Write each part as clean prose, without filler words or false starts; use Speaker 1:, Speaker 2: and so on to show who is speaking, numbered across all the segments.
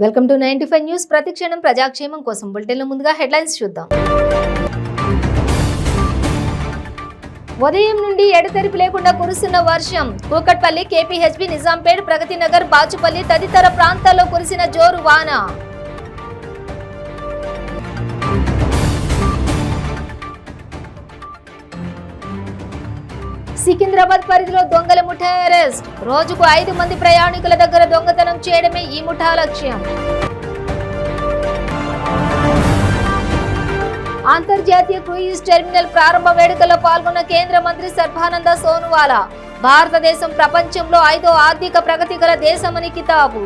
Speaker 1: Welcome to 95 news. ప్రతిక్షణం ప్రజాక్షేమం కోసం బులెటిన్లో ముందుగా హెడ్లైన్స్ చూద్దాం. ఉదయం నుండి ఎడతెరిపి లేకుండా కురుస్తున్న వర్షం. కూకట్పల్లి, కేపీహెచ్బీ, నిజాంపేట్, ప్రగతినగర్, బాచుపల్లి తదితర ప్రాంతాల్లో కురిసిన జోరు వాన. సికింద్రాబాద్ పరిధిలో దొంగల ముఠా అరెస్ట్. రోజుకు 5 మంది ప్రయాణికుల దగ్గర దొంగతనం చేయడమే ఈ ముఠా లక్ష్యం. అంతర్జాతీయ క్రూయిజ్ టెర్మినల్ ప్రారంభ వేడుకల్లో పాల్గొన్న కేంద్ర మంత్రి సర్బానంద సోనోవాలా. భారతదేశం ప్రపంచంలో 5వ ఆర్థిక ప్రగతి గల దేశమని కితాబు.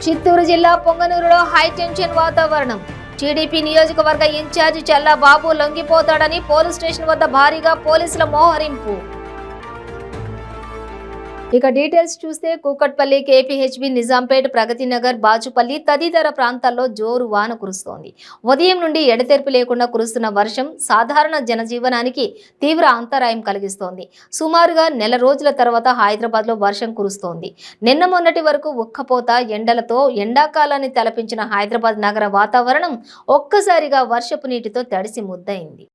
Speaker 1: చిత్తూరు జిల్లా పొంగనూరులో హైటెన్షన్ వాతావరణం. టీడీపీ నియోజకవర్గ ఇన్ఛార్జి చల్లా బాబు లొంగిపోతాడని పోలీస్ స్టేషన్ వద్ద భారీగా పోలీసుల మోహరింపు. ఇక డీటెయిల్స్ చూస్తే కూకట్పల్లి, కేపీహెచ్బీ, నిజాంపేట్, ప్రగతినగర్, బాచుపల్లి తదితర ప్రాంతాల్లో జోరు వాన కురుస్తోంది. ఉదయం నుండి ఎడతెరిపి లేకుండా కురుస్తున్న వర్షం సాధారణ జనజీవనానికి తీవ్ర అంతరాయం కలిగిస్తోంది. సుమారుగా నెల రోజుల తర్వాత హైదరాబాద్లో వర్షం కురుస్తోంది. నిన్న మొన్నటి వరకు ఉక్కపోత ఎండలతో ఎండాకాలాన్ని తలపించిన హైదరాబాద్ నగర వాతావరణం ఒక్కసారిగా వర్షపు నీటితో తడిసి ముద్దయింది.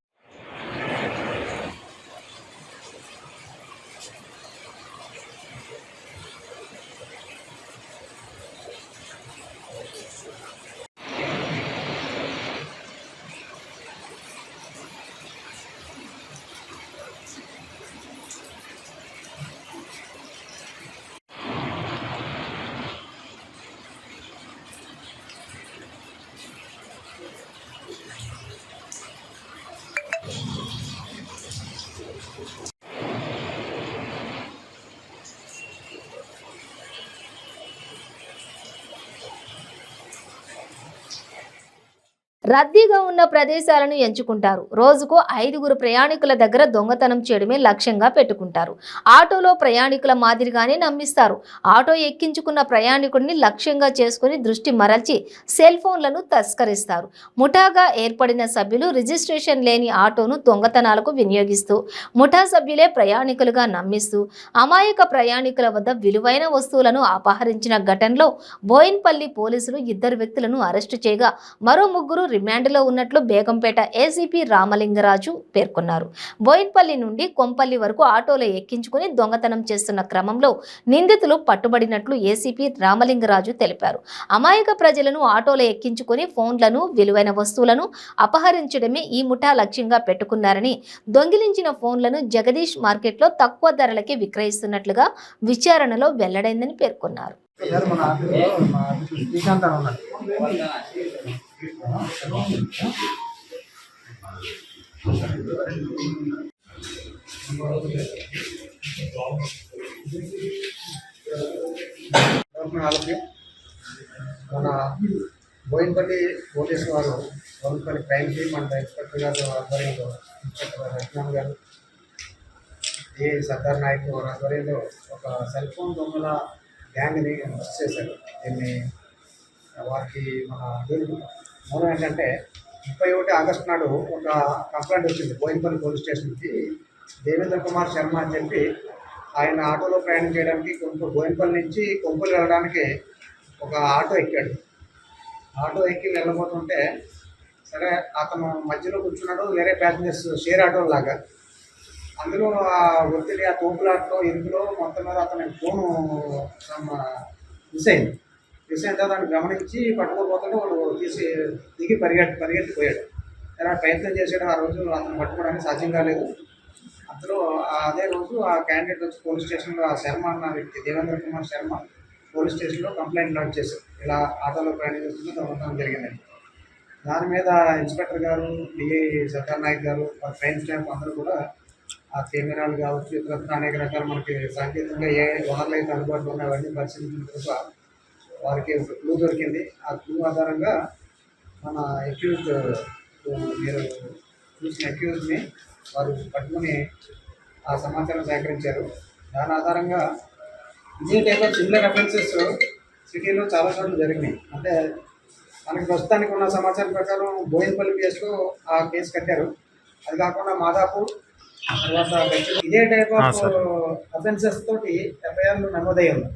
Speaker 1: రద్దీగా ఉన్న ప్రదేశాలను ఎంచుకుంటారు. రోజుకు 5 ప్రయాణికుల దగ్గర దొంగతనం చేయడమే లక్ష్యంగా పెట్టుకుంటారు. ఆటోలో ప్రయాణికుల మాదిరిగానే నమ్మిస్తారు. ఆటో ఎక్కించుకున్న ప్రయాణికుడిని లక్ష్యంగా చేసుకుని దృష్టి మరల్చి సెల్ ఫోన్లను తస్కరిస్తారు. ముఠాగా ఏర్పడిన సభ్యులు రిజిస్ట్రేషన్ లేని ఆటోను దొంగతనాలకు వినియోగిస్తూ ముఠా సభ్యులే ప్రయాణికులుగా నమ్మిస్తూ అమాయక ప్రయాణికుల వద్ద విలువైన వస్తువులను అపహరించిన ఘటనలో బోయిన్పల్లి పోలీసులు 2 వ్యక్తులను అరెస్టు చేయగా మరో 3 రిమాండ్లో ఉన్నట్లు బేగంపేట ఏసీపీ రామలింగరాజు పేర్కొన్నారు. బోయిన్పల్లి నుండి కొంపల్లి వరకు ఆటోలో ఎక్కించుకుని దొంగతనం చేస్తున్న క్రమంలో నిందితులు పట్టుబడినట్లు ఏసీపీ రామలింగరాజు తెలిపారు. అమాయక ప్రజలను ఆటోలో ఎక్కించుకుని ఫోన్లను, విలువైన వస్తువులను అపహరించడమే ఈ ముఠా లక్ష్యంగా పెట్టుకున్నారని, దొంగిలించిన ఫోన్లను జగదీష్ మార్కెట్లో తక్కువ ధరలకి విక్రయిస్తున్నట్లుగా విచారణలో వెల్లడైందని పేర్కొన్నారు.
Speaker 2: మన బోయిన్పల్లి పోలీసు వారు, Boinpally crime team and inspector గారు ఆధ్వర్యంలో, ఇన్స్పెక్టర్ రత్నం గారు, ఏ సర్దార్ నాయక్ ఆధ్వర్యంలో ఒక సెల్ ఫోన్ దొంగల గ్యాంగ్ని అరెస్ట్ చేశారు. దీన్ని వారికి దీనికి మూలం ఏంటంటే 31 ఆగస్టు నాడు ఒక కంప్లైంట్ వచ్చింది బోయిన్పల్లి పోలీస్ స్టేషన్కి. దేవేంద్ర కుమార్ శర్మ అని చెప్పి ఆయన ఆటోలో ప్రయాణం చేయడానికి బోయిన్పల్లి నుంచి కొంపల్లి వెళ్ళడానికి ఒక ఆటో ఎక్కాడు. ఆటో ఎక్కి వెళ్ళబోతుంటే సరే అతను మధ్యలో కూర్చున్నాడు, వేరే ప్యాసింజర్స్ షేర్ ఆటో లాగా. అందులో ఆ ఒత్తిడి, ఆ తోపులాటలో ఇందులో మొత్తం మీద అతని ఫోను మిస్ అయిన తర్వాత దాన్ని గమనించి పట్టుకోపోతుంటే వాడు దిగి పరిగెత్తిపోయాడు. అలా ప్రయత్నం చేసాడు. ఆ రోజు అతను పట్టుకోవడానికి సాధ్యం కాలేదు. అందులో అదే రోజు ఆ క్యాండిడేట్ వచ్చి పోలీస్ స్టేషన్లో, ఆ శర్మ అన్న వ్యక్తి, దేవేంద్ర కుమార్ శర్మ పోలీస్ స్టేషన్లో కంప్లైంట్ లాంచ్ చేశారు. ఇలా ఆటోలో ప్రయాణం చేస్తుంటే దొంగతనం జరిగిందని. దాని మీద ఇన్స్పెక్టర్ గారు, డిఐ సత్యార్ నాయక్ గారు, క్రైమ్ స్టాఫ్ అందరూ కూడా ఆ కెమెరాలు కావచ్చు, ఇతరత్ర అనేక రకాల మనకి సాంకేతికంగా ఏ వనరులు అయితే అందుబాటులో ఉన్నాయి అవన్నీ పరిశీలించిన తర్వాత వారికి ఒక క్లూ దొరికింది. ఆ క్లూ ఆధారంగా మన అక్యూజ్డ్, మీరు చూసిన అక్యూజ్ని వారు పట్టుకుని ఆ సమాచారం సేకరించారు. దాని ఆధారంగా ఇదే టైప్ ఆఫ్ సిమిలర్ అఫెన్సెస్ సిటీలో చాలా చోట్ల జరిగినాయి. అంటే మనకి ప్రస్తుతానికి ఉన్న సమాచారం ప్రకారం బోయిన్పల్లి కేసులో ఆ కేసు కట్టారు. అది కాకుండా మాదాపూర్, తర్వాత ఇదే టైప్ ఆఫ్
Speaker 3: సార్.
Speaker 2: అఫెన్సెస్ తోటి ఎఫ్ఐఆర్లు నమోదయ్యి ఉన్నాయి.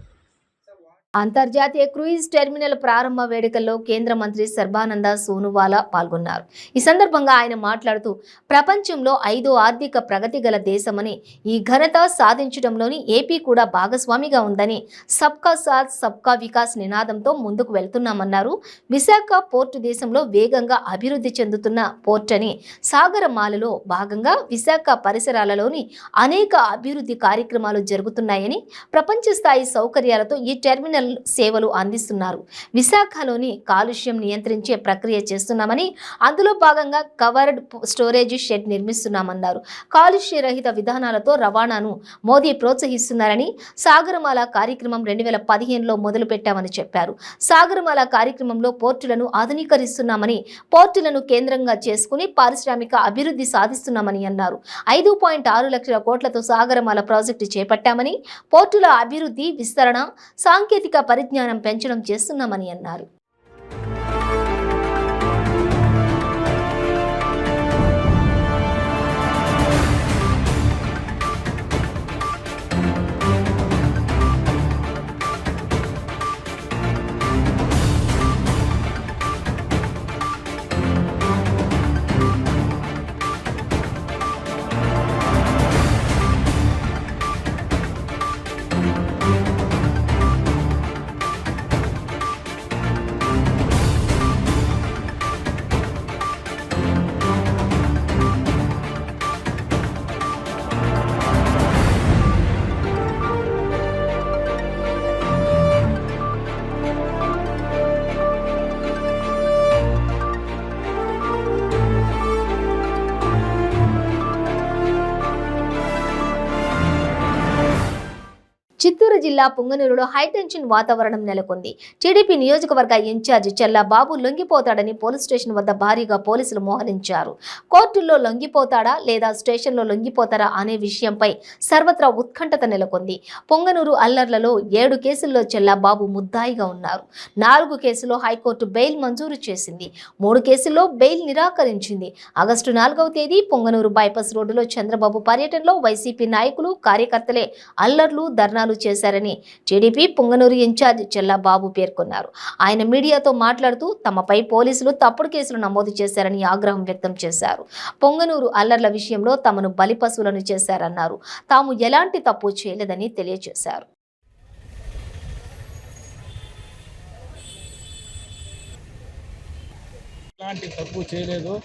Speaker 1: అంతర్జాతీయ క్రూయిజ్ టెర్మినల్ ప్రారంభ వేడుకల్లో కేంద్ర మంత్రి సర్బానంద సోనోవాలా పాల్గొన్నారు. ఈ సందర్భంగా ఆయన మాట్లాడుతూ ప్రపంచంలో 5వ ఆర్థిక ప్రగతి గల దేశమని, ఈ ఘనత సాధించడంలోని ఏపీ కూడా భాగస్వామిగా ఉందని, సబ్కా సాత్ సబ్కా వికాస్ నినాదంతో ముందుకు వెళ్తున్నామన్నారు. విశాఖ పోర్టు దేశంలో వేగంగా అభివృద్ధి చెందుతున్న పోర్ట్ అని, సాగరమాలలో భాగంగా విశాఖ పరిసరాలలోని అనేక అభివృద్ధి కార్యక్రమాలు జరుగుతున్నాయని, ప్రపంచ స్థాయి సౌకర్యాలతో ఈ టెర్మినల్ సేవలు అందిస్తున్నారు. విశాఖలోని కాలుష్యం నియంత్రించే ప్రక్రియ చేస్తున్నామని, అందులో భాగంగా కవర్డ్ స్టోరేజ్ షెడ్ నిర్మిస్తున్నామన్నారు. కాలుష్య రహిత విధానాలతో రవాణాను మోదీ ప్రోత్సహిస్తున్నారని, సాగరమాల కార్యక్రమం 2015లో మొదలు పెట్టామని చెప్పారు. సాగరమాల కార్యక్రమంలో పోర్టులను ఆధునీకరిస్తున్నామని, పోర్టులను కేంద్రంగా చేసుకుని పారిశ్రామిక అభివృద్ధి సాధిస్తున్నామని అన్నారు. 5.6 లక్షల కోట్లతో సాగరమాల ప్రాజెక్టు చేపట్టామని, పోర్టుల అభివృద్ధి, విస్తరణ, సాంకేతిక పరిజ్ఞానం పెంచడం చేస్తున్నామని అన్నారు. చిత్తూరు జిల్లా పుంగనూరులో హైటెన్షన్ వాతావరణం నెలకొంది. టీడీపీ నియోజకవర్గ ఇన్ఛార్జ్ చెల్లా బాబు లొంగిపోతాడని పోలీస్ స్టేషన్ వద్ద భారీగా పోలీసులు మోహరించారు. కోర్టుల్లో లొంగిపోతాడా లేదా స్టేషన్లో లొంగిపోతారా అనే విషయంపై సర్వత్రా ఉత్కంఠత నెలకొంది. పుంగనూరు అల్లర్లలో 7 కేసుల్లో చెల్లా బాబు ముద్దాయిగా ఉన్నారు. 4 కేసుల్లో హైకోర్టు బెయిల్ మంజూరు చేసింది. 3 కేసుల్లో బెయిల్ నిరాకరించింది. ఆగస్టు 4వ తేదీ పుంగనూరు బైపాస్ రోడ్డులో చంద్రబాబు పర్యటనలో వైసీపీ నాయకులు, కార్యకర్తలే అల్లర్లు, ధర్నాలు చేశారని టీడీపీ పుంగనూరు ఇన్ఛార్జ్ చెల్లా బాబు పేర్కొన్నారు. ఆయన మీడియాతో మాట్లాడుతూ తమపై పోలీసులు తప్పుడు కేసులు నమోదు చేశారని ఆగ్రహం వ్యక్తం చేశారు. పొంగనూరు అల్లర్ల విషయంలో తమను బలిపశువులను చేశారన్నారు. తాము ఎలాంటి తప్పు చేయలేదని తెలియజేశారు.
Speaker 3: ఎలాంటి తప్పు చేయలేదు.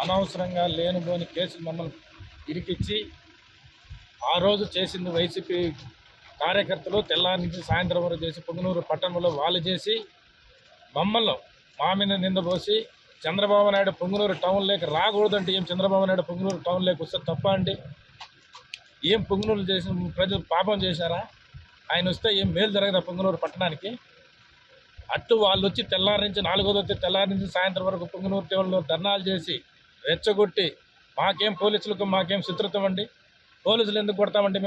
Speaker 3: అనవసరంగా లేనిపోని కేసులు మమ్మల్ని ఇరికిచ్చి ఆ రోజు చేసింది వైసీపీ కార్యకర్తలు తెల్లారి నుంచి సాయంత్రం వరకు చేసి పొంగనూరు పట్టణంలో వాళ్ళు చేసి మమ్మల్ని మా మీద నిందపోసి చంద్రబాబు నాయుడు పొంగనూరు టౌన్లోకి రాకూడదంటే ఏం చంద్రబాబు నాయుడు పొంగనూరు టౌన్లోకి వస్తే తప్ప అండి? ఏం పొంగనూరు చేసిన ప్రజలు పాపం చేశారా? ఆయన వస్తే ఏం మేలు జరగదా పొంగనూరు పట్టణానికి? అట్టు వాళ్ళు వచ్చి తెల్లారి నుంచి 4వ తేదీ తెల్లారి నుంచి సాయంత్రం వరకు పొంగనూరు టౌన్లో ధర్నాలు చేసి రెచ్చగొట్టి మాకేం పోలీసులకు మాకేం శత్రుత్వం అండి? పోలీసులు ఎందుకు కొడతామండి?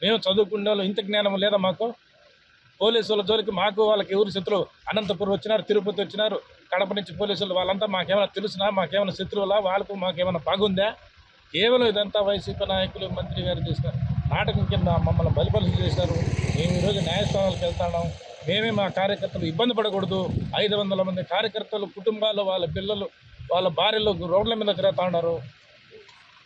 Speaker 3: మేము చదువుకునే వాళ్ళు ఇంత జ్ఞానం లేదా మాకు? పోలీసుల జోలికి మాకు వాళ్ళకి ఎవరు శత్రువు? అనంతపురం వచ్చినారు, తిరుపతి వచ్చినారు, కడప నుంచి పోలీసులు వాళ్ళంతా మాకేమైనా తెలుసునా? మాకేమైనా శత్రువులా? వాళ్ళకు మాకేమైనా బాగుందా? కేవలం ఇదంతా వైసీపీ నాయకులు, మంత్రి గారు చేసిన నాటకం కింద మమ్మల్ని బలిపరులు చేశారు. మేము ఈరోజు న్యాయస్థానాలకు వెళ్తున్నాం. మేమే మా కార్యకర్తలు ఇబ్బంది పడకూడదు. 500 మంది కార్యకర్తలు కుటుంబాలు, వాళ్ళ పిల్లలు, వాళ్ళ భార్యలు రోడ్ల మీద తిరుగుతూ ఉన్నారు.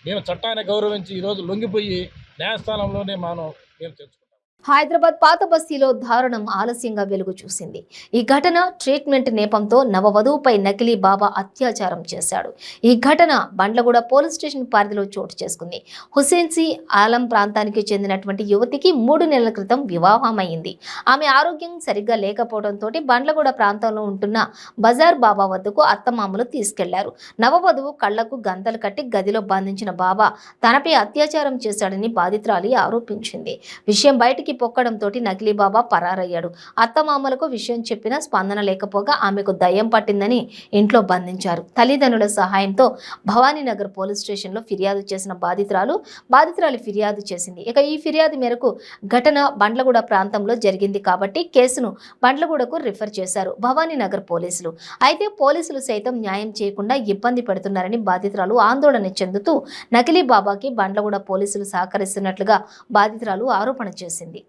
Speaker 3: మేము చట్టాన్ని గౌరవించి ఈరోజు లొంగిపోయి న్యాయస్థానంలోనే మేము తెచ్చుకుంటాం.
Speaker 1: హైదరాబాద్ పాత బస్తీలో దారుణం ఆలస్యంగా వెలుగు చూసింది. ఈ ఘటన ట్రీట్మెంట్ నేపంతో నవవధువుపై నకిలీ బాబా అత్యాచారం చేశాడు. ఈ ఘటన బండ్లగూడ పోలీస్ స్టేషన్ పరిధిలో చోటు చేసుకుంది. హుసేన్సీ ఆలం ప్రాంతానికి చెందినటువంటి యువతికి 3 నెలల క్రితం వివాహమైంది. ఆమె ఆరోగ్యం సరిగ్గా లేకపోవడంతో బండ్లగూడ ప్రాంతంలో ఉంటున్న బజార్ బాబా వద్దకు అత్తమామలు తీసుకెళ్లారు. నవవధువు కళ్లకు గంతలు కట్టి గదిలో బంధించిన బాబా తనపై అత్యాచారం చేశాడని బాధితురాలి ఆరోపించింది. విషయం బయటికి బయటికి పొక్కడంతో నకిలీ బాబా పరారయ్యాడు. అత్తమామలకు విషయం చెప్పినా స్పందన లేకపోగా ఆమెకు దయ్యం పట్టిందని ఇంట్లో బంధించారు. తల్లిదండ్రుల సహాయంతో భవానీనగర్ పోలీస్ స్టేషన్లో ఫిర్యాదు చేసిన బాధితురాలి ఫిర్యాదు చేసింది. ఇక ఈ ఫిర్యాదు మేరకు ఘటన బండ్లగూడ ప్రాంతంలో జరిగింది కాబట్టి కేసును బండ్లగూడకు రిఫర్ చేశారు భవానీనగర్ పోలీసులు. అయితే పోలీసులు సైతం న్యాయం చేయకుండా ఇబ్బంది పెడుతున్నారని బాధితురాలు ఆందోళన చెందుతూ నకిలీ బాబాకి బండ్లగూడ పోలీసులు సహకరిస్తున్నట్లుగా బాధితురాలు ఆరోపణ చేసింది.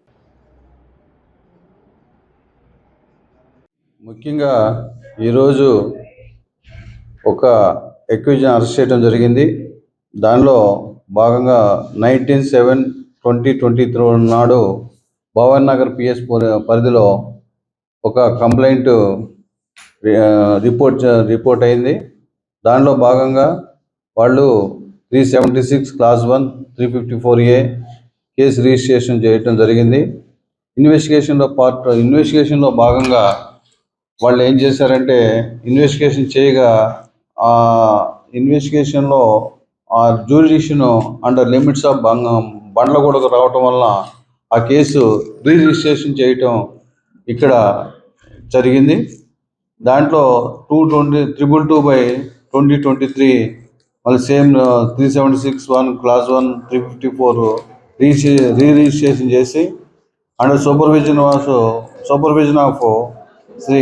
Speaker 4: ముఖ్యంగా ఈరోజు ఒక ఎక్విజన్ అరెస్ట్ చేయడం జరిగింది. దానిలో భాగంగా 19/7/2023 నాడు భవానీ నగర్ పిఎస్ పరిధిలో ఒక కంప్లైంట్ రిపోర్ట్ అయింది. దానిలో భాగంగా వాళ్ళు 376 క్లాస్ 1 354A కేసు రిజిస్ట్రేషన్ చేయడం జరిగింది. ఇన్వెస్టిగేషన్లో భాగంగా వాళ్ళు ఏం చేశారంటే ఇన్వెస్టిగేషన్ చేయగా ఆ ఇన్వెస్టిగేషన్లో ఆ జ్యూరిడిక్షన్ అండర్ లిమిట్స్ ఆఫ్ బండ్లగూడకు రావటం వల్ల ఆ కేసు రిజిస్ట్రేషన్ చేయటం ఇక్కడ జరిగింది. దాంట్లో 222/2023 మళ్ళీ సేమ్ 376(1) క్లాస్ 1 354 రిజిస్ట్రేషన్ చేసి under supervision of Shri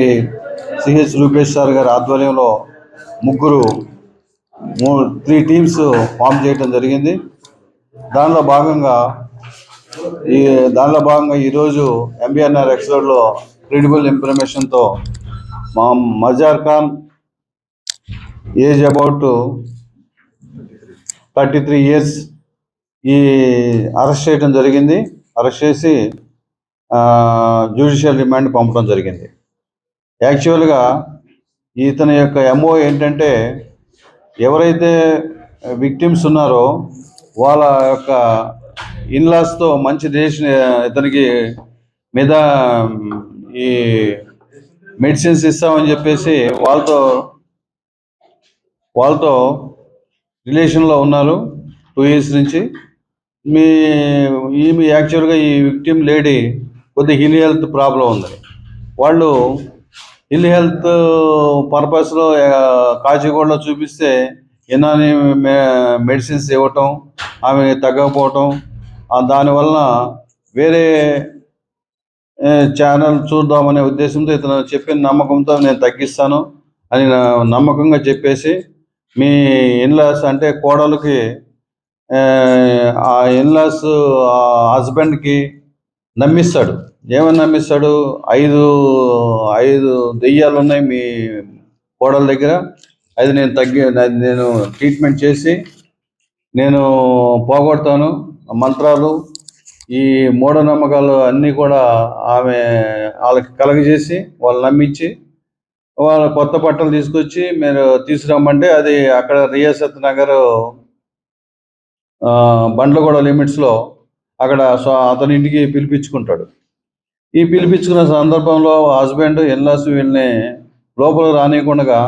Speaker 4: CH Rupesh sir గారి ఆధ్వర్యంలో 3 టీమ్స్ ఫామ్ చేయడం జరిగింది. దానిలో భాగంగా ఈరోజు ఎంబీఎన్ఆర్ ఎక్స్ రోడ్లో క్రెడిబుల్ ఇన్ఫర్మేషన్తో మా Mazhar Khan age about 33 years ఈ అరెస్ట్ చేయడం జరిగింది. అరెస్ట్ చేసి జ్యుడిషియల్ రిమాండ్ పంపడం జరిగింది. యాక్చువల్గా ఇతని యొక్క ఎంఓ ఏంటంటే ఎవరైతే విక్టిమ్స్ ఉన్నారో వాళ్ళ యొక్క ఇన్లాస్తో మంచి రిలేషన్ ఇతనికి మీద ఈ మెడిసిన్స్ ఇస్తామని చెప్పేసి వాళ్ళతో రిలేషన్లో ఉన్నారు 2 years నుంచి. ఈమె యాక్చువల్గా ఈ విక్టిమ్ లేడీ కొద్దిగా హిల్ హెల్త్ ప్రాబ్లం ఉంది. వాళ్ళు హిల్ హెల్త్ పర్పస్లో కాచిగూడలో చూపిస్తే ఎన్నాని మెడిసిన్స్ ఇవ్వటం, ఆమె తగ్గకపోవటం, దానివల్ల వేరే ఛానల్ చూద్దామనే ఉద్దేశంతో ఇతను చెప్పిన నమ్మకంతో నేను తగ్గిస్తాను అని నమ్మకంగా చెప్పేసి మీ ఇన్లాస్ అంటే కోడలికి ఆ ఇన్లాస్ హస్బెండ్కి నమ్మిస్తాడు. ఏమని నమ్మిస్తాడు? 5 దెయ్యాలు ఉన్నాయి మీ కోడల దగ్గర, అది నేను ట్రీట్మెంట్ చేసి నేను పోగొడతాను. మంత్రాలు ఈ మూఢనమ్మకాలు అన్నీ కూడా ఆమె వాళ్ళకి కలగజేసి వాళ్ళు నమ్మించి వాళ్ళ కొత్త బట్టలు తీసుకొచ్చి మీరు తీసుకురమ్మంటే అది అక్కడ రియాసత్ నగర్ బండ్లగూడ లిమిట్స్లో అక్కడ అతని ఇంటికి పిలిపించుకుంటాడు. ఈ పిలిపించుకున్న సందర్భంలో హస్బెండ్ ఇన్లాస్ వీళ్ళని లోపల రానియకుండా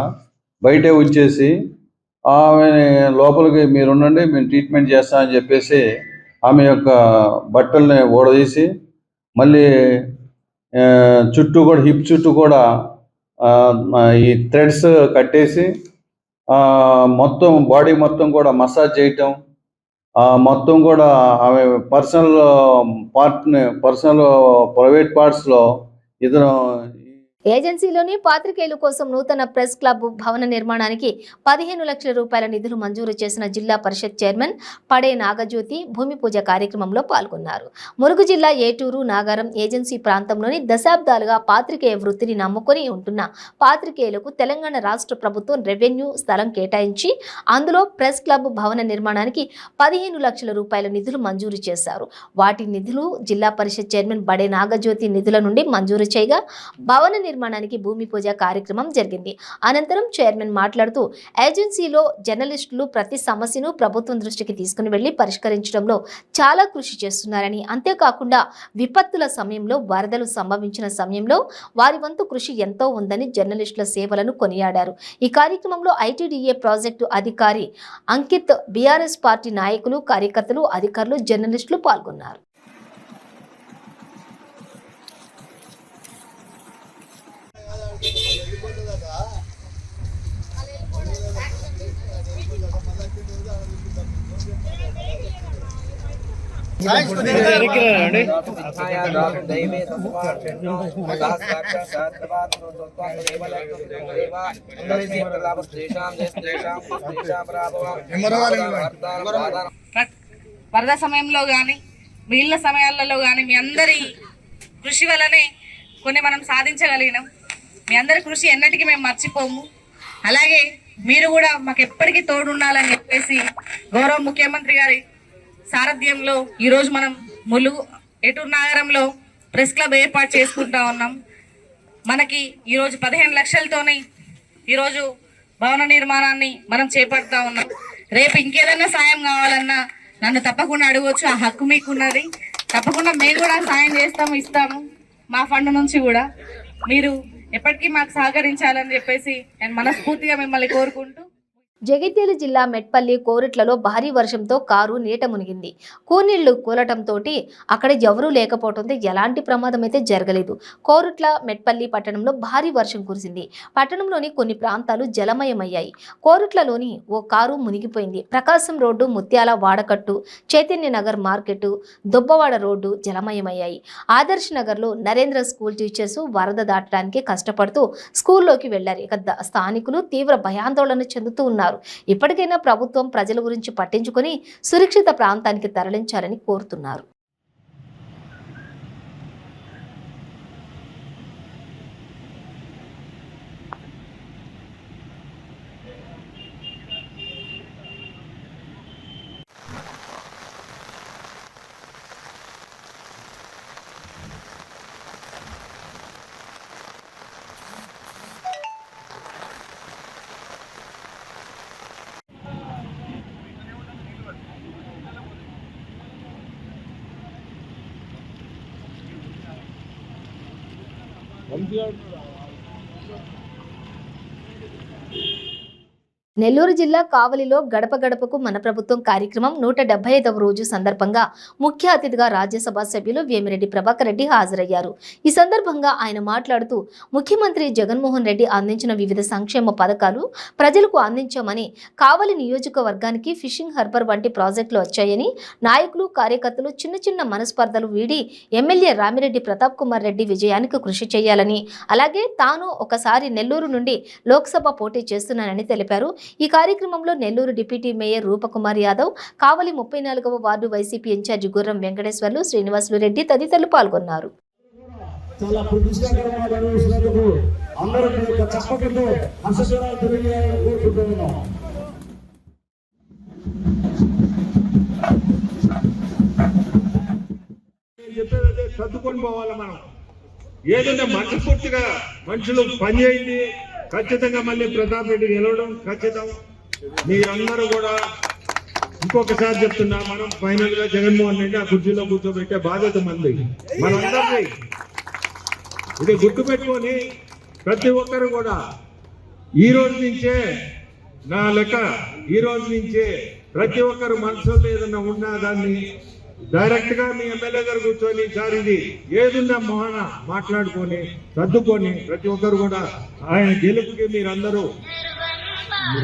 Speaker 4: బయటే ఉంచేసి ఆమె లోపలికి మీరు ఉండండి మేము ట్రీట్మెంట్ చేస్తామని చెప్పేసి ఆమె యొక్క బట్టల్ని ఊడదీసి మళ్ళీ చుట్టూ కూడా హిప్ చుట్టూ కూడా ఈ థ్రెడ్స్ కట్టేసి మొత్తం బాడీ మొత్తం కూడా మసాజ్ చేయటం, మొత్తం కూడా ఆమె ప్రైవేట్ పార్ట్స్లో ఇతను
Speaker 1: ఏజెన్సీలోని పాత్రికేయుల కోసం నూతన ప్రెస్ క్లబ్ భవన నిర్మాణానికి 15 లక్షల రూపాయల నిధులు మంజూరు చేసిన జిల్లా పరిషత్ చైర్మన్ పడే నాగజ్యోతి భూమి పూజ కార్యక్రమంలో పాల్గొన్నారు. ములుగు జిల్లా ఏటూరు నాగారం ఏజెన్సీ ప్రాంతంలోని దశాబ్దాలుగా పాత్రికేయ వృత్తిని నమ్ముకొని ఉంటున్న పాత్రికేయులకు తెలంగాణ రాష్ట్ర ప్రభుత్వం రెవెన్యూ స్థలం కేటాయించి అందులో ప్రెస్ క్లబ్ భవన నిర్మాణానికి 15 లక్షల రూపాయల నిధులు మంజూరు చేశారు. వాటి నిధులు జిల్లా పరిషత్ చైర్మన్ బడే నాగజ్యోతి నిధుల నుండి మంజూరు చేయగా భవన నిర్మాణానికి భూమి పూజ కార్యక్రమం జరిగింది. అనంతరం చైర్మన్ మాట్లాడుతూ ఏజెన్సీలో జర్నలిస్టులు ప్రతి సమస్యను ప్రభుత్వం దృష్టికి తీసుకుని వెళ్లి పరిష్కరించడంలో చాలా కృషి చేస్తున్నారని, అంతేకాకుండా విపత్తుల సమయంలో వరదలు సంభవించిన సమయంలో వారి వంతు కృషి ఎంతో ఉందని జర్నలిస్టుల సేవలను కొనియాడారు. ఈ కార్యక్రమంలో ఐటీడీఏ ప్రాజెక్టు అధికారి అంకిత్, బీఆర్ఎస్ పార్టీ నాయకులు, కార్యకర్తలు, అధికారులు, జర్నలిస్టులు పాల్గొన్నారు.
Speaker 5: వరద సమయంలో కానీ మిగిలిన సమయాలలో కానీ మీ అందరి కృషి వల్లనే కొన్ని మనం సాధించగలిగినాం. మీ అందరి కృషి ఎన్నటికీ మేము మర్చిపోము. అలాగే మీరు కూడా మాకు ఎప్పటికీ తోడుండాలని చెప్పేసి గౌరవ ముఖ్యమంత్రి గారి సారథ్యంలో ఈరోజు మనం ఏటూరు నగరంలో ప్రెస్ క్లబ్ ఏర్పాటు చేసుకుంటా ఉన్నాం. మనకి ఈరోజు 15 లక్షలతోనే ఈరోజు భవన నిర్మాణాన్ని మనం చేపడతా ఉన్నాం. రేపు ఇంకేదైనా సాయం కావాలన్నా నన్ను తప్పకుండా అడగవచ్చు, ఆ హక్కు మీకున్నది. తప్పకుండా మేము కూడా సాయం ఇస్తాము మా ఫండ్ నుంచి కూడా. మీరు ఎప్పటికీ మాకు సహకరించాలని చెప్పేసి నేను మనస్ఫూర్తిగా మిమ్మల్ని కోరుకుంటూ.
Speaker 1: జగిత్యాల జిల్లా మెట్పల్లి కోరుట్లలో భారీ వర్షంతో కారు నీట మునిగింది. కూనీళ్లు కూలటంతో అక్కడ ఎవరూ లేకపోవడంతో ఎలాంటి ప్రమాదం అయితే జరగలేదు. కోరుట్ల మెట్పల్లి పట్టణంలో భారీ వర్షం కురిసింది. పట్టణంలోని కొన్ని ప్రాంతాలు జలమయమయ్యాయి. కోరుట్లలోని ఓ కారు మునిగిపోయింది. ప్రకాశం రోడ్డు, ముత్యాల వాడకట్టు, చైతన్య నగర్ మార్కెట్, దుబ్బవాడ రోడ్డు జలమయమయ్యాయి. ఆదర్శ్ నగర్లో నరేంద్ర స్కూల్ టీచర్స్ వరద దాటడానికి కష్టపడుతూ స్కూల్లోకి వెళ్లారు. ఇక స్థానికులు తీవ్ర భయాందోళన చెందుతూ ఉన్నారు. ఇప్పటికైనా ప్రభుత్వం ప్రజల గురించి పట్టించుకొని సురక్షిత ప్రాంతానికి తరలించాలని కోరుతున్నారు. నెల్లూరు జిల్లా కావలిలో గడప గడపకు మన ప్రభుత్వం కార్యక్రమం 175వ రోజు సందర్భంగా ముఖ్య అతిథిగా రాజ్యసభ సభ్యులు వేమిరెడ్డి ప్రభాకర్ రెడ్డి హాజరయ్యారు. ఈ సందర్భంగా ఆయన మాట్లాడుతూ ముఖ్యమంత్రి జగన్మోహన్ రెడ్డి అందించిన వివిధ సంక్షేమ పథకాలు ప్రజలకు అందించామని, కావలి నియోజకవర్గానికి ఫిషింగ్ హార్బర్ వంటి ప్రాజెక్టులు వచ్చాయని, నాయకులు కార్యకర్తలు చిన్న చిన్న మనస్పర్ధలు వీడి ఎమ్మెల్యే రామిరెడ్డి ప్రతాప్ కుమార్ రెడ్డి విజయానికి కృషి చేయాలని, అలాగే తాను ఒకసారి నెల్లూరు నుండి లోక్సభ పోటీ చేస్తున్నానని తెలిపారు. ఈ కార్యక్రమంలో నెల్లూరు డిప్యూటీ మేయర్ రూపకుమార్ యాదవ్, కావలి 34వ వార్డు వైసీపీ ఇన్ఛార్జి గుర్రం వెంకటేశ్వర్లు, శ్రీనివాసులు రెడ్డి తదితరులు పాల్గొన్నారు.
Speaker 6: చాలా ప్రతిష్టాకరమైన నిర్వహిస్తున్నందుకు అందరికీ ఒక చప్పటితో హర్షస్వరాలు తెలియజేయాలని కోరుకుంటున్నాం.
Speaker 7: చెప్పేదంటే సర్దుకొని పోవాలి. మనం ఏదైనా మనస్ఫూర్తిగా మనుషులు పనిచేయండి. ఖచ్చితంగా మళ్ళీ ప్రతాప్ రెడ్డి గెలవడం ఖచ్చితం. మీరందరూ కూడా ఇంకొకసారి చెప్తున్నా, మనం ఫైనల్ గా జగన్మోహన్ రెడ్డి ఆ కుర్చీలో కూర్చోబెట్టే బాధ్యత మంది మనందరినీ. ఇది గుర్తుపెట్టుకొని ప్రతి ఒక్కరు కూడా ఈ రోజు నుంచే, నా లెక్క ఈ రోజు నుంచే ప్రతి ఒక్కరు మనసులో ఏదన్నా ఉన్నా దాన్ని డైరెక్ట్ గా మీ ఎమ్మెల్యే గారు కూర్చొని, సార్ ఇది ఏదున్నా మోహన మాట్లాడుకొని సర్దుకొని ప్రతి ఒక్కరు కూడా ఆయన గెలుపుకి మీరందరూ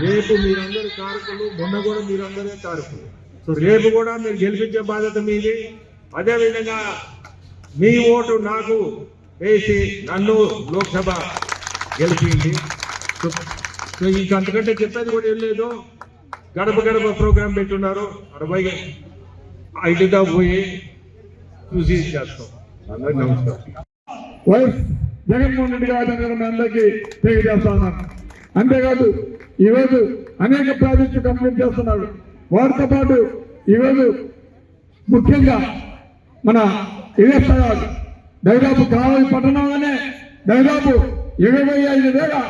Speaker 7: రేపు మీరందరూ కారకులు, మొన్న కూడా మీరందరే కారకులు. సో రేపు కూడా మీరు గెలిపించే బాధ్యత మీది. అదేవిధంగా మీ ఓటు నాకు వేసి నన్ను లోక్సభ గెలిపింది. సో ఇంకంతకంటే చెప్పేది కూడా ఏం లేదు. గడప గడప ప్రోగ్రాం పెట్టున్నారు. 60 ఐదుగా పోయి చూసి చేస్తాం. అందరికీ నమస్కారం.
Speaker 6: వైఎస్ జగన్మోహన్ రెడ్డి గారి మీ అందరికీ తెలియజేస్తా ఉన్నాను. అంతేకాదు ఈరోజు అనేక ప్రాజెక్టులు కంప్లీట్ చేస్తున్నాడు. వాటితో పాటు ఈరోజు ముఖ్యంగా మన ఇదే స్థలాలు దాదాపు కావలి పట్టణంలోనే దాదాపు 25,000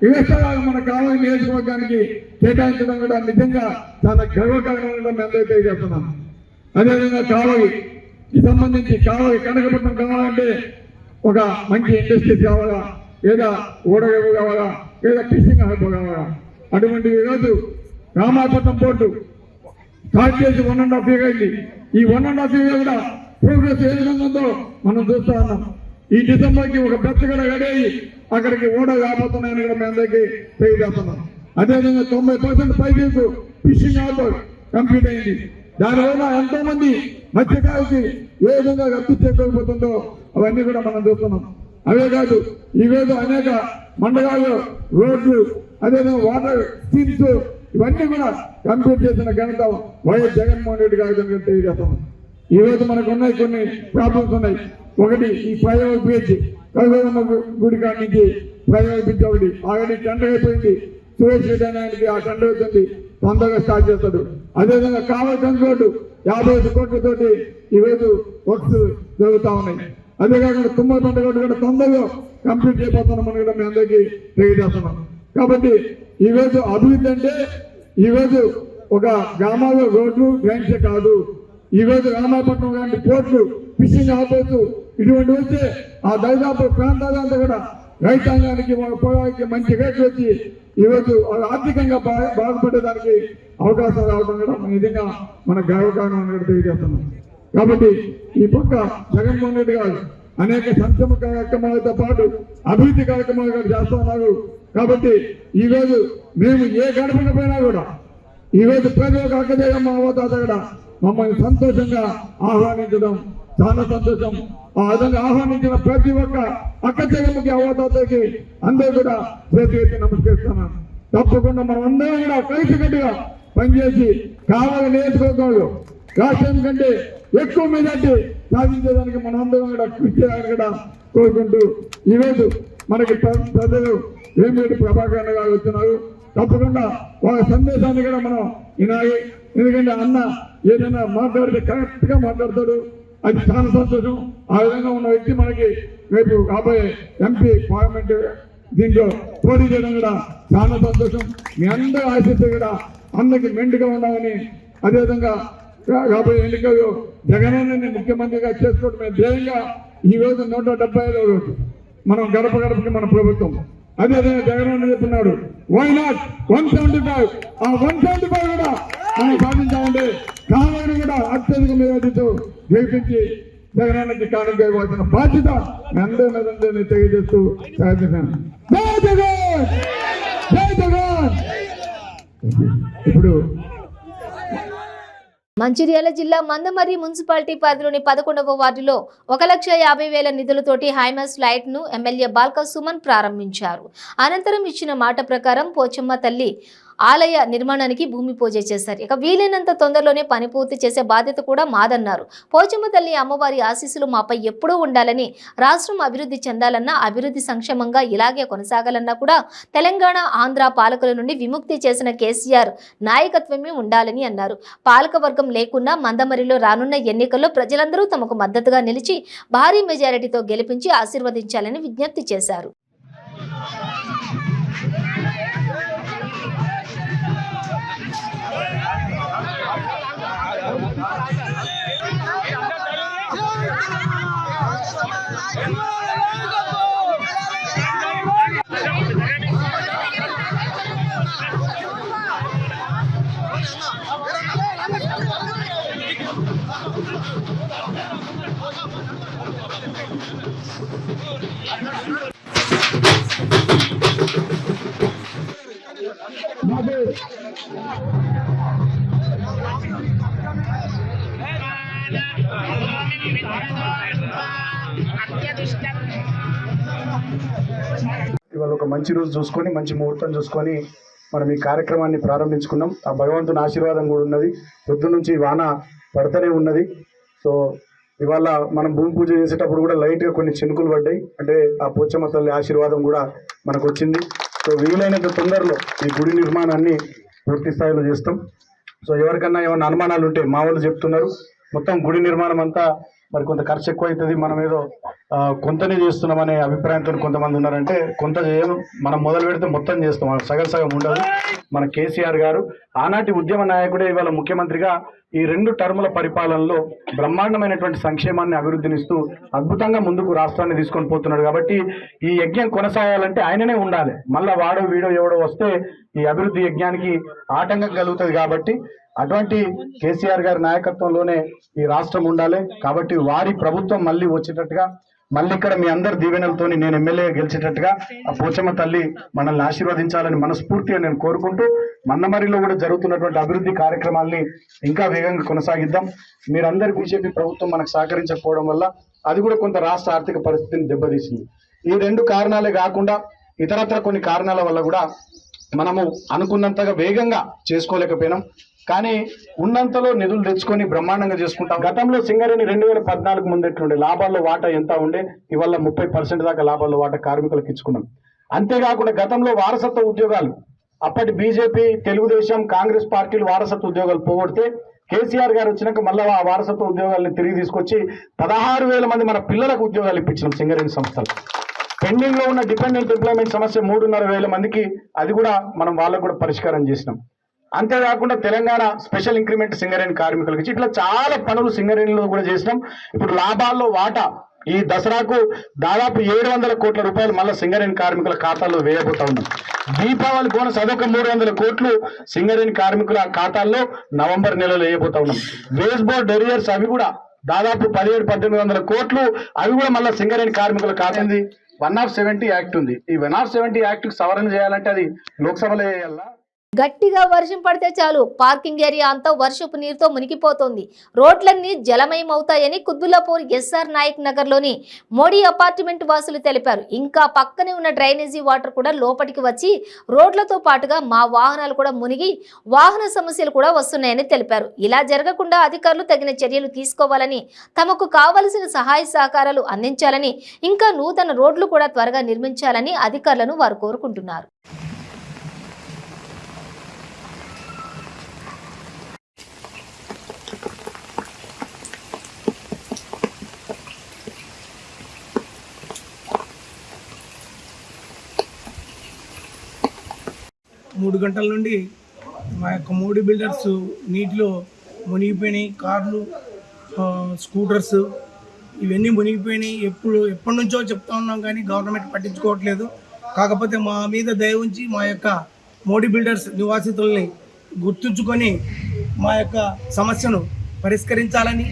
Speaker 6: ఇదే స్థలాలు మన కావలి నియోజకవర్గానికి కేటాయించడం కూడా నిజంగా చాలా గర్వకారణంగా మేము అందరికీ తెలియజేస్తున్నాం. అదేవిధంగా కావలికి సంబంధించి కావలి కనకపట్నం కావాలంటే ఒక మంచి ఇండస్ట్రీస్ కావాలా, లేదా ఓడగేవు కావాలా, లేదా ఫిషింగ్ హార్బర్ కావాలా. అటువంటి ఈరోజు రామాయపట్నం పోర్టు స్టార్ట్ చేసి 1.5 year అయింది. ఈ 1.5 year కూడా ప్రోగ్రెస్ ఏ విధంగా ఉందో మనం చూస్తూ ఉన్నాం. ఈ డిసెంబర్కి ఒక బెత్త కూడా రెడీ అక్కడికి ఓడ రాబోతున్నాయని కూడా మీ అందరికీ తెలియజేస్తున్నాం. అదేవిధంగా 90% పైకి ఫిషింగ్ హార్బర్ కంప్లీట్ అయింది. దానివల్ల ఎంతో మంది మత్స్యకారులకి ఏ విధంగా రద్దు చేసుకోకపోతుందో అవన్నీ కూడా మనం చూస్తున్నాం. అవే కాదు, ఈరోజు అనేక మండలాలు, రోడ్లు, అదేవిధంగా వాటర్ స్కీమ్స్ ఇవన్నీ కూడా కంప్లీట్ చేసిన ఘనత వైఎస్ జగన్మోహన్ రెడ్డి గారికి తెలియజేస్తున్నాం. ఈ రోజు మనకు ఉన్నాయి కొన్ని ప్రాబ్లమ్స్ ఉన్నాయి. ఒకటి ఈ ఫ్లైఓవర్ బ్రిడ్జ్, కల్వరమ్మ గుడి కాడి నుంచి ఫ్లైఓవర్ బ్రిడ్జ్ ఒకటి ఆల్రెడీ టెండర్ అయిపోయింది. సురేష్ రెడ్డి ఆయనకి ఆ టెండర్ అవుతుంది, తొందరగా స్టార్ట్ చేస్తాడు. అదేవిధంగా కావలసిన రోడ్డు 55 కోట్లతోటి ఈరోజు వర్క్స్ జరుగుతూ ఉన్నాయి. అదేకాకుండా తుమ్మలపంట రోడ్డు కూడా తొందరగా కంప్లీట్ చేయబోతున్నామని కూడా మీ అందరికీ తెలియజేస్తున్నాం. కాబట్టి ఈరోజు అభివృద్ధి అంటే ఈరోజు ఒక గ్రామాల్లో రోడ్లు డ్రైన్స్ కాదు. ఈరోజు రామాయపట్నం లాంటి పోర్ట్లు, ఫిషింగ్ హార్బర్స్ ఇటువంటి వస్తే ఆ దరిదాపు ప్రాంతాలంతా కూడా రైతాంగానికి పొలానికి మంచి రేట్లు వచ్చి ఈరోజు ఆర్థికంగా బాగుపడేదానికి అవకాశం రావడం కూడా నిజంగా మన గర్వకారణం కూడా తెలియజేస్తున్నాం. కాబట్టి ఈ పక్క జగన్మోహన్ రెడ్డి గారు అనేక సంక్షేమ కార్యక్రమాలతో పాటు అభివృద్ధి కార్యక్రమాలు కూడా చేస్తూ ఉన్నారు. కాబట్టి ఈరోజు మేము ఏ గడపన పోయినా కూడా ఈరోజు ప్రజలకు అక్కదేయమ్మ అవతాత కూడా మమ్మల్ని సంతోషంగా ఆహ్వానించడం చాలా సంతోషం. ఆ విధంగా ఆహ్వానించిన ప్రతి ఒక్క అక్కదేయమ్మకి అవతాతకి అందరూ కూడా ప్రతి ఎత్తి నమస్కరిస్తున్నాను. తప్పకుండా మనం అందరం కూడా కలిసికట్టుగా పనిచేసి కావాలి నియోజకవర్గంలో రాష్ట్రం కంటే ఎక్కువ మెజార్టీ సాధించేదానికి మనం అందరం కూడా కృషి చేయాలని కూడా కోరుకుంటూ ఈరోజు మనకి ప్రజలు వేమిరెడ్డి ప్రభాకర్ గారు వచ్చినారు. తప్పకుండా వాళ్ళ సందేశాన్ని కూడా మనం వినాలి. ఎందుకంటే అన్న ఏదైనా మాట్లాడితే కరెక్ట్ గా మాట్లాడతాడు, అది చాలా సంతోషం. ఆ విధంగా ఉన్న వ్యక్తి మనకి రేపు రాబోయే ఎంపీ పార్లమెంట్ దీంట్లో పోటీ చేయడం కూడా చాలా సంతోషం. మీ అందరూ ఆశిస్తే కూడా అందరికి మెండుగా ఉండాలని, అదేవిధంగా రాబోయే ఎన్నికల్లో జగనన్నని ముఖ్యమంత్రిగా చేసుకోవడమే ధ్యేయంగా ఈ రోజు 175వ రోజు మనం గడప గడపకి మన ప్రభుత్వం. అదేవిధంగా జగనన్న చెప్తున్నాడు వై నాట్ 175. ఆ 175 కూడా మనం సాధించాలంటే కావాలని కూడా అత్యధిక మెజార్టీతో గెలిపించి జగనన్నకి కానుక ఇవ్వాల్సిన బాధ్యత అందరి మీద తెలియజేస్తూ సాధించాను. జై జగన్, జై జగన్. ఇప్పుడు
Speaker 1: మంచిర్యాల జిల్లా మందమర్రి మున్సిపాలిటీ పరిధిలోని 11వ వార్డులో 1,50,000 నిధులతోటి హైమాస్ లైట్ ను ఎమ్మెల్యే బాల్క సుమన్ ప్రారంభించారు. అనంతరం ఇచ్చిన మాట ప్రకారం పోచమ్మ తల్లి ఆలయ నిర్మాణానికి భూమి పూజ చేశారు. ఇక వీలైనంత తొందరలోనే పని పూర్తి చేసే బాధ్యత కూడా మాదన్నారు. పోచమ్మ తల్లి అమ్మవారి ఆశీస్సులు మాపై ఎప్పుడూ ఉండాలని, రాష్ట్రం అభివృద్ధి చెందాలన్నా, అభివృద్ధి సంక్షేమంగా ఇలాగే కొనసాగాలన్నా కూడా తెలంగాణ ఆంధ్ర పాలకుల నుండి విముక్తి చేసిన కేసీఆర్ నాయకత్వమే ఉండాలని అన్నారు. పాలకవర్గం లేకున్నా మందమరిలో రానున్న ఎన్నికల్లో ప్రజలందరూ తమకు మద్దతుగా నిలిచి భారీ మెజారిటీతో గెలిపించి ఆశీర్వదించాలని విజ్ఞప్తి చేశారు.
Speaker 8: ఇవాళ ఒక మంచి రోజు చూసుకొని, మంచి ముహూర్తం చూసుకొని మనం ఈ కార్యక్రమాన్ని ప్రారంభించుకున్నాం. ఆ భగవంతుని ఆశీర్వాదం కూడా ఉన్నది. పొద్దు నుంచి వాన పడుతూనే ఉన్నది. సో ఇవాళ మనం భూమి పూజ చేసేటప్పుడు కూడా లైట్గా కొన్ని చినుకులు పడ్డాయి. అంటే ఆ పోచమ్మ తల్లి ఆశీర్వాదం కూడా మనకు వచ్చింది. సో వీలైనంత తొందరలో ఈ గుడి నిర్మాణాన్ని పూర్తి స్థాయిలో చేస్తాం. సో ఎవరికన్నా ఏమైనా అనుమానాలు ఉంటే మా వాళ్ళు చెప్తున్నారు, మొత్తం గుడి నిర్మాణం అంతా మరి కొంత ఖర్చు ఎక్కువ అవుతుంది, మనం ఏదో కొంతనే చేస్తున్నామనే అభిప్రాయంతో కొంతమంది ఉన్నారంటే కొంత చేయము. మనం మొదలు పెడితే మొత్తం చేస్తాం, సగం ఉండదు. మన కేసీఆర్ గారు ఆనాటి ఉద్యమ నాయకుడే ఇవాళ ముఖ్యమంత్రిగా ఈ 2 టర్ముల పరిపాలనలో బ్రహ్మాండమైనటువంటి సంక్షేమాన్ని అభివృద్ధినిస్తూ అద్భుతంగా ముందుకు రాష్ట్రాన్ని తీసుకొని పోతున్నాడు. కాబట్టి ఈ యజ్ఞం కొనసాగాలంటే ఆయననే ఉండాలి. మళ్ళా వాడో వీడో ఎవడో వస్తే ఈ అభివృద్ధి యజ్ఞానికి ఆటంకం కలుగుతుంది. కాబట్టి అటువంటి కేసీఆర్ గారి నాయకత్వంలోనే ఈ రాష్ట్రం ఉండాలి. కాబట్టి వారి ప్రభుత్వం మళ్ళీ వచ్చేటట్టుగా మళ్ళీ ఇక్కడ మీ అందరి దీవెనలతోని నేను ఎమ్మెల్యే గెలిచేటట్టుగా ఆ పోచమ్మ తల్లి మనల్ని ఆశీర్వదించాలని మనస్ఫూర్తిగా నేను కోరుకుంటూ మన్నమరిలో కూడా జరుగుతున్నటువంటి అభివృద్ధి కార్యక్రమాల్ని ఇంకా వేగంగా కొనసాగిద్దాం. మీరందరూ బీజేపీ ప్రభుత్వం మనకు సహకరించకపోవడం వల్ల అది కూడా కొంత రాష్ట్ర ఆర్థిక పరిస్థితిని దెబ్బతీసింది. ఈ 2 కారణాలే కాకుండా ఇతరత్ర కొన్ని కారణాల వల్ల కూడా మనము అనుకున్నంతగా వేగంగా చేసుకోలేకపోయినాం. కానీ ఉన్నంతలో నిధులు తెచ్చుకొని బ్రహ్మాండంగా చేసుకుంటాం. గతంలో సింగరేణి 2014 ముందెట్లుండే లాభాల్లో వాటా ఎంత ఉండే, ఇవాళ 30% దాకా లాభాల్లో వాటా కార్మికులకు ఇచ్చుకున్నాం. అంతేకాకుండా గతంలో వారసత్వ ఉద్యోగాలు అప్పటి బీజేపీ, తెలుగుదేశం, కాంగ్రెస్ పార్టీలు వారసత్వ ఉద్యోగాలు పోగొడితే కేసీఆర్ గారు వచ్చినాక మళ్ళీ ఆ వారసత్వ ఉద్యోగాలను తిరిగి తీసుకొచ్చి 16,000 మంది మన పిల్లలకు ఉద్యోగాలు ఇప్పించినాం సింగరేణి సంస్థలు. పెండింగ్ లో ఉన్న డిపెండెంట్ ఎంప్లాయ్మెంట్ సమస్య 3,500 మందికి, అది కూడా మనం వాళ్ళకు కూడా పరిష్కారం చేసినాం. అంతేకాకుండా తెలంగాణ స్పెషల్ ఇంక్రిమెంట్ సింగరేణి కార్మికులకు ఇచ్చి ఇట్లా చాలా పనులు సింగరేణిలో కూడా చేసినాం. ఇప్పుడు లాభాల్లో వాటా ఈ దసరాకు దాదాపు 700 కోట్ల రూపాయలు మళ్ళీ సింగరేణి కార్మికుల ఖాతాల్లో వేయబోతా ఉన్నాం. దీపావళి బోనస్ అదొక 300 కోట్లు సింగరేణి కార్మికుల ఖాతాల్లో నవంబర్ నెలలో వేయబోతా ఉన్నాం. వేజ్ బోర్డ్ ఎరియర్స్ అవి కూడా దాదాపు 1700-1800 కోట్లు, అవి కూడా మళ్ళీ సింగరేణి కార్మికుల ఖాతా. 170 యాక్ట్ ఉంది. ఈ 170 యాక్ట్ సవరణ చేయాలంటే అది లోక్సభలో చేయాలా?
Speaker 1: గట్టిగా వర్షం పడితే చాలు పార్కింగ్ ఏరియా అంతా వర్షపు నీరుతో మునిగిపోతోంది. రోడ్లన్నీ జలమయం అవుతాయని కుద్దులాపూర్ ఎస్ఆర్ నాయక్ నగర్లోని మోడీ అపార్ట్మెంట్ వాసులు తెలిపారు. ఇంకా పక్కనే ఉన్న డ్రైనేజీ వాటర్ కూడా లోపలికి వచ్చి రోడ్లతో పాటుగా మా వాహనాలు కూడా మునిగి వాహన సమస్యలు కూడా వస్తున్నాయని తెలిపారు. ఇలా జరగకుండా అధికారులు తగిన చర్యలు తీసుకోవాలని, తమకు కావలసిన సహాయ సహకారాలు అందించాలని, ఇంకా నూతన రోడ్లు కూడా త్వరగా నిర్మించాలని అధికారులను వారు కోరుకుంటున్నారు.
Speaker 9: మూడు గంటల నుండి మా యొక్క మోడీ బిల్డర్స్ నీటిలో మునిగిపోయినాయి. కార్లు, స్కూటర్స్ ఇవన్నీ మునిగిపోయినాయి. ఎప్పటి నుంచో చెప్తా ఉన్నాం కానీ గవర్నమెంట్ పట్టించుకోవట్లేదు. కాకపోతే మా మీద దయ ఉంచి మా యొక్క మోడీ బిల్డర్స్ నివాసితుల్ని గుర్తుంచుకొని మా యొక్క సమస్యను పరిష్కరించాలని,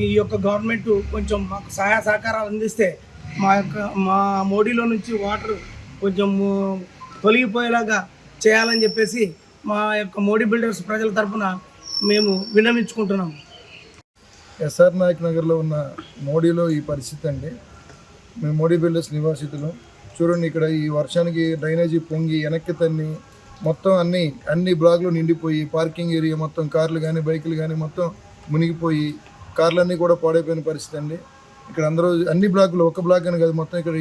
Speaker 9: ఈ యొక్క గవర్నమెంట్ కొంచెం మాకు సహాయ సహకారాలు అందిస్తే మా మోడీలో నుంచి వాటర్ కొంచెం తొలగిపోయేలాగా చేయాలని చెప్పేసి మా యొక్క మోడీ బిల్డర్స్ ప్రజల తరఫున మేము విన్నవించుకుంటున్నాము.
Speaker 10: ఎస్ఆర్ నాయక్ నగర్లో ఉన్న మోడీలో ఈ పరిస్థితి అండి. మేము మోడీ బిల్డర్స్ నివాసితులు. చూడండి, ఇక్కడ ఈ వర్షానికి డ్రైనేజీ పొంగి వెనక్కి తన్ని మొత్తం అన్ని బ్లాక్లు నిండిపోయి పార్కింగ్ ఏరియా మొత్తం కార్లు కానీ బైకులు కానీ మొత్తం మునిగిపోయి కార్లన్నీ కూడా పాడైపోయిన పరిస్థితి అండి. ఇక్కడ అందరూ అన్ని బ్లాకులు, ఒక బ్లాక్ అని కాదు, మొత్తం ఇక్కడ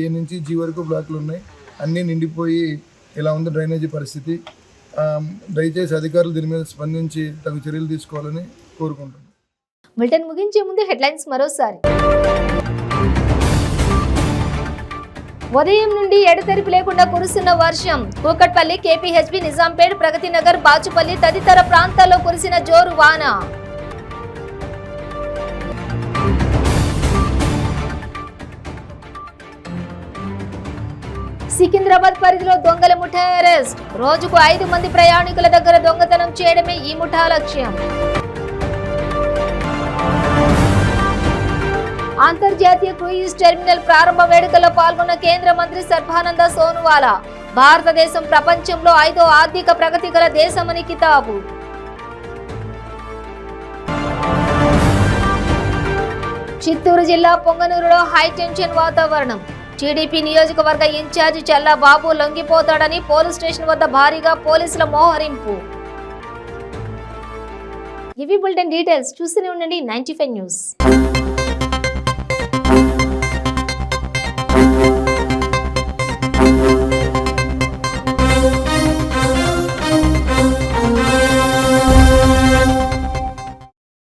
Speaker 10: ఏ నుంచి జీ వరకు బ్లాకులు ఉన్నాయి, అన్నీ నిండిపోయి ఇలా ఉంది డ్రైనేజీ పరిస్థితి. దయచేసి అధికారులు దీని మీద స్పందించి తగు చర్యలు తీసుకోవాలని కోరుకుంటున్నాను.
Speaker 1: బులెటిన్ ముగించే ముందు హెడ్లైన్స్ మరోసారి. ఉదయం నుండి ఎడతెరిపి లేకుండా కురుస్తున్న వర్షం. కూకట్పల్లి, కేపీహెచ్బీ, నిజాంపేట్, ప్రగతి నగర్, బాచుపల్లి తదితర ప్రాంతాల్లో కురిసిన జోరు వాన. సికింద్రాబాద్ పరిధిలో దొంగల ముఠా అరెస్ట్. రోజుకు 5 మంది ప్రయాణికుల దగ్గర దొంగతనం చేయడమే ఈ ముఠా లక్ష్యం. అంతర్జాతీయ క్రూయిజ్ టెర్మినల్ ప్రారంభ వేడుకల్లో పాల్గొన్న కేంద్ర మంత్రి సర్బానంద సోనోవాలా. భారతదేశం ప్రపంచంలో 5వ ఆర్థిక ప్రగతి గల దేశమని కితాబు. చిత్తూరు జిల్లా పొంగనూరులో హైటెన్షన్ వాతావరణం. టీడీపీ నియోజకవర్గ ఇన్ఛార్జి చల్లా బాబు లొంగిపోతాడని పోలీస్ స్టేషన్ వద్ద భారీగా పోలీసుల మోహరింపు. ఇవి బులెటిన్ డీటెయిల్స్. చూస్తూనే ఉండండి 95 న్యూస్.